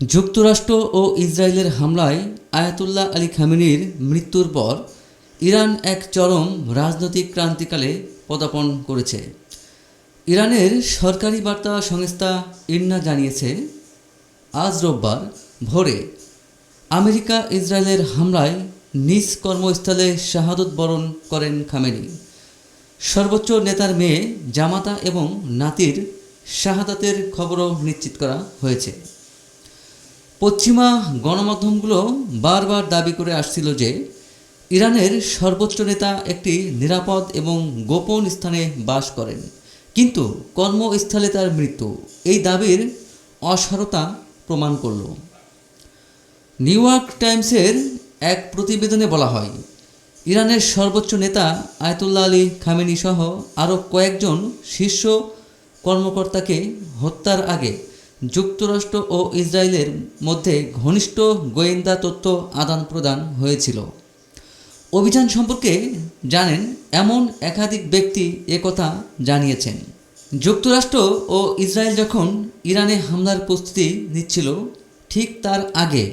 যুক্তরাষ্ট্র ও ইসরায়েলের হামলায় আয়াতুল্লাহ আলী খামেনির মৃত্যুর পর ইরান এক চরম রাজনৈতিক ক্রান্তিকালে পদার্পণ করেছে। ইরানের সরকারি বার্তা সংস্থা ইরনা জানিয়েছে, আজ রোববার ভোরে আমেরিকা ইসরায়েলের হামলায় নিজ কর্মস্থলে শাহাদত বরণ করেন খামেনি। সর্বোচ্চ নেতার মেয়ে জামাতা এবং নাতির শাহাদাতের খবরও নিশ্চিত করা হয়েছে। পশ্চিমা গণমাধ্যমগুলো বারবার দাবি করে আসছিল যে ইরানের সর্বোচ্চ নেতা একটি নিরাপদ এবং গোপন স্থানে বাস করেন, কিন্তু কর্মস্থলে তার মৃত্যু এই দাবির অসারতা প্রমাণ করল। নিউ ইয়র্ক টাইমসের এক প্রতিবেদনে বলা হয়, ইরানের সর্বোচ্চ নেতা আয়াতুল্লাহ আলী খামেনি সহ আরও কয়েকজন শীর্ষ কর্মকর্তাকে হত্যার আগে যুক্তরাষ্ট্র ও ইসরায়েলের মধ্যে ঘনিষ্ঠ গোয়েন্দা তথ্য আদান প্রদান হয়েছিল। অভিযান সম্পর্কে জানেন এমন একাধিক ব্যক্তি একথা জানিয়েছেন। যুক্তরাষ্ট্র ও ইসরায়েল যখন ইরানে হামলার প্রস্তুতি নিচ্ছিল, ঠিক তার আগে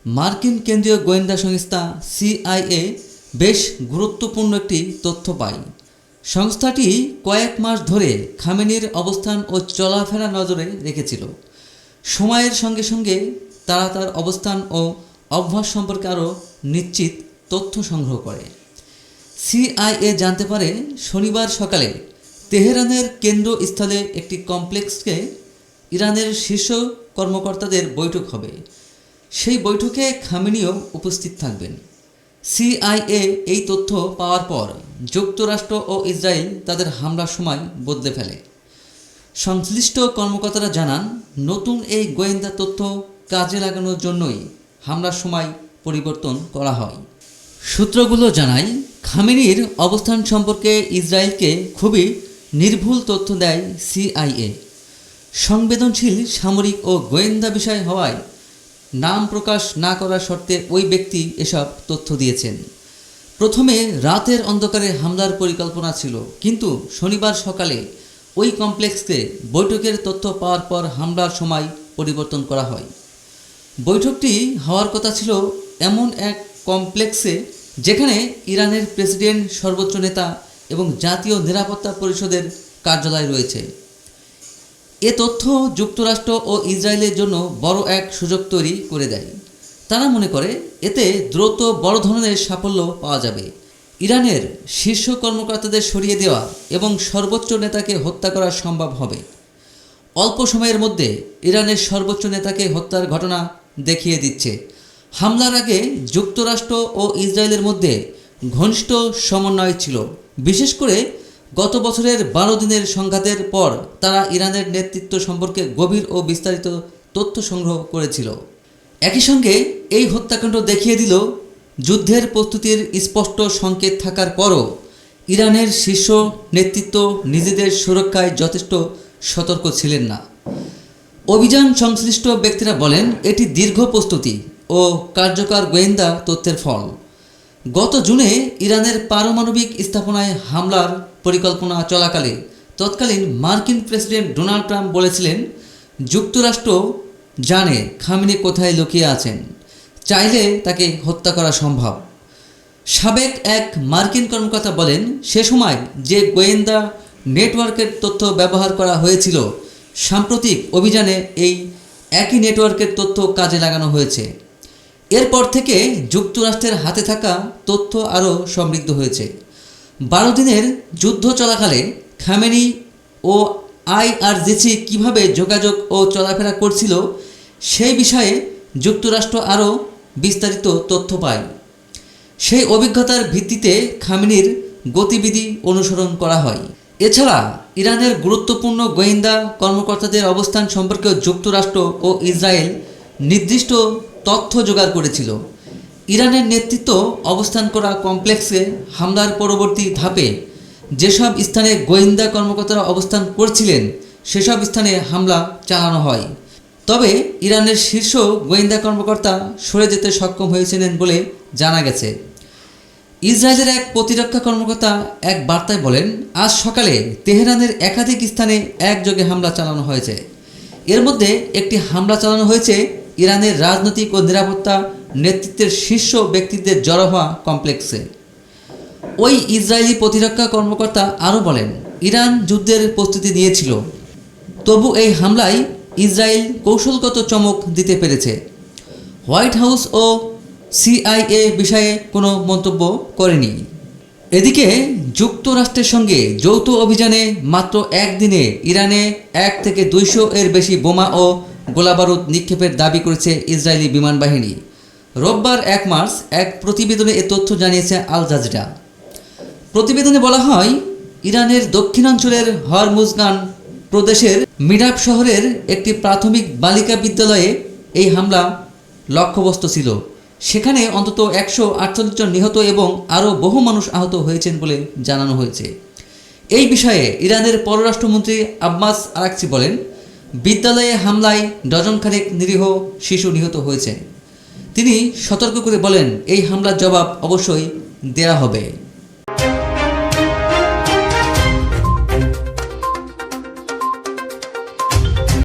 মার্কিন কেন্দ্রীয় গোয়েন্দা সংস্থা সিআইএ বেশ গুরুত্বপূর্ণ একটি তথ্য পায়। সংস্থাটি কয়েক মাস ধরে খামেনির অবস্থান ও চলাফেরা নজরে রেখেছিল। সময়ের সঙ্গে সঙ্গে তারা তার অবস্থান ও অভ্যাস সম্পর্কে আরও নিশ্চিত তথ্য সংগ্রহ করে। সিআইএ জানতে পারে শনিবার সকালে তেহরানের কেন্দ্রস্থলে একটি কমপ্লেক্সে ইরানের শীর্ষ কর্মকর্তাদের বৈঠক হবে। সেই বৈঠকে খামেনিও উপস্থিত থাকবেন। সিআইএ এই তথ্য পাওয়ার পর যুক্তরাষ্ট্র ও ইসরায়েল তাদের হামলার সময় বদলে ফেলে। সংশ্লিষ্ট কর্মকর্তারা জানান, নতুন এই গোয়েন্দা তথ্য কাজে লাগানোর জন্যই হামলার সময় পরিবর্তন করা হয়। সূত্রগুলো জানায়, খামেনির অবস্থান সম্পর্কে ইসরায়েলকে খুবই নির্ভুল তথ্য দেয় সিআইএ। সংবেদনশীল সামরিক ও গোয়েন্দা বিষয় হওয়ায় নাম প্রকাশ না করার শর্তে ওই ব্যক্তি এসব তথ্য দিয়েছেন। প্রথমে রাতের অন্ধকারে হামলার পরিকল্পনা ছিল, কিন্তু শনিবার সকালে ওই কমপ্লেক্সে বৈঠকের তথ্য পাওয়ার পর হামলার সময় পরিবর্তন করা হয়। বৈঠকটি হওয়ার কথা ছিল এমন এক কমপ্লেক্সে যেখানে ইরানের প্রেসিডেন্ট, সর্বোচ্চ নেতা এবং জাতীয় নিরাপত্তা পরিষদের কার্যালয় রয়েছে। এ তথ্য যুক্তরাষ্ট্র ও ইসরায়েলের জন্য বড় এক সুযোগ তৈরি করে দেয়। তারা মনে করে এতে দ্রুত বড় ধরনের সাফল্য পাওয়া যাবে। ইরানের শীর্ষ কর্মকর্তাদের সরিয়ে দেওয়া এবং সর্বোচ্চ নেতাকে হত্যা করা সম্ভব হবে। অল্প সময়ের মধ্যে ইরানের সর্বোচ্চ নেতাকে হত্যার ঘটনা দেখিয়ে দিচ্ছে। হামলার আগে যুক্তরাষ্ট্র ও ইসরায়েলের মধ্যে ঘনিষ্ঠ সমন্বয় ছিল। বিশেষ করে গত বছরের 12 দিনের সংঘাতের পর তারা ইরানের নেতৃত্ব সম্পর্কে গভীর ও বিস্তারিত তথ্য সংগ্রহ করেছিল। একই সঙ্গে এই হত্যাকাণ্ড দেখিয়ে দিল, যুদ্ধের প্রস্তুতির স্পষ্ট সংকেত থাকার পরও ইরানের শীর্ষ নেতৃত্ব নিজেদের সুরক্ষায় যথেষ্ট সতর্ক ছিলেন না। অভিযান সংশ্লিষ্ট ব্যক্তিরা বলেন, এটি দীর্ঘ প্রস্তুতি ও কার্যকর গোয়েন্দা তথ্যের ফল। গত জুনে ইরানের পারমাণবিক স্থাপনায় হামলার পরিকল্পনা চলাকালে তৎকালীন মার্কিন প্রেসিডেন্ট ডোনাল্ড ট্রাম্প বলেছিলেন, যুক্তরাষ্ট্র জানে খামেনি কোথায় লুকিয়ে আছেন, চাইলে তাকে হত্যা করা সম্ভব। সাবেক এক মার্কিন কর্মকর্তা বলেন, সে সময় যে গোয়েন্দা নেটওয়ার্কের তথ্য ব্যবহার করা হয়েছিল, সাম্প্রতিক অভিযানে এই একই নেটওয়ার্কের তথ্য কাজে লাগানো হয়েছে। এরপর থেকে যুক্তরাষ্ট্রের হাতে থাকা তথ্য আরও সমৃদ্ধ হয়েছে। 12 দিনের যুদ্ধ চলাকালে খামেনি ও আইআরজিসি কীভাবে যোগাযোগ ও চলাফেরা করছিল সেই বিষয়ে যুক্তরাষ্ট্র আরও বিস্তারিত তথ্য পায়। সেই অভিজ্ঞতার ভিত্তিতে খামেনির গতিবিধি অনুসরণ করা হয়। এছাড়া ইরানের গুরুত্বপূর্ণ গোয়েন্দা কর্মকর্তাদের অবস্থান সম্পর্কেও যুক্তরাষ্ট্র ও ইসরায়েল নির্দিষ্ট তথ্য জোগাড় করেছিল। ইরানের নেতৃত্ব অবস্থান করা কমপ্লেক্সে হামলার পরবর্তী ধাপে যেসব স্থানে গোয়েন্দা কর্মকর্তারা অবস্থান করছিলেন সেসব স্থানে হামলা চালানো হয়। তবে ইরানের শীর্ষ গোয়েন্দা কর্মকর্তা সরে যেতে সক্ষম হয়েছিলেন বলে জানা গেছে। ইসরায়েলের এক প্রতিরক্ষা কর্মকর্তা এক বার্তায় বলেন, আজ সকালে তেহরানের একাধিক স্থানে একযোগে হামলা চালানো হয়েছে। এর মধ্যে একটি হামলা চালানো হয়েছে ইরানের রাজনৈতিক ও নিরাপত্তা নেতৃত্বের শীর্ষ ব্যক্তিদের জড়ো হওয়া কমপ্লেক্সে। ওই ইসরায়েলি প্রতিরক্ষা কর্মকর্তা আরও বলেন, ইরান যুদ্ধের প্রস্তুতি নিয়েছিল, তবু এই হামলায় ইসরায়েল কৌশলগত চমক দিতে পেরেছে। হোয়াইট হাউস ও সিআইএ বিষয়ে কোনো মন্তব্য করেনি। এদিকে যুক্তরাষ্ট্রের সঙ্গে যৌথ অভিযানে মাত্র একদিনে ইরানে 1 থেকে 200 এর বেশি বোমা ও গোলাবারুদ নিক্ষেপের দাবি করেছে ইসরায়েলি বিমান বাহিনী। রোববার 1 মার্চ এক প্রতিবেদনে এ তথ্য জানিয়েছে আল জাজিরা। প্রতিবেদনে বলা হয়, ইরানের দক্ষিণাঞ্চলের হরমুজগান প্রদেশের মিডাব শহরের একটি প্রাথমিক বালিকা বিদ্যালয়ে এই হামলা লক্ষ্যবস্তু ছিল। সেখানে অন্তত 148 জন নিহত এবং আরও বহু মানুষ আহত হয়েছেন বলে জানানো হয়েছে। এই বিষয়ে ইরানের পররাষ্ট্রমন্ত্রী আব্বাস আরাকচি বলেন, বিদ্যালয়ে হামলায় ডজনখানেক নিরীহ শিশু নিহত হয়েছে। তিনি সতর্ক করে বলেন, এই হামলার জবাব অবশ্যই দেয়া হবে।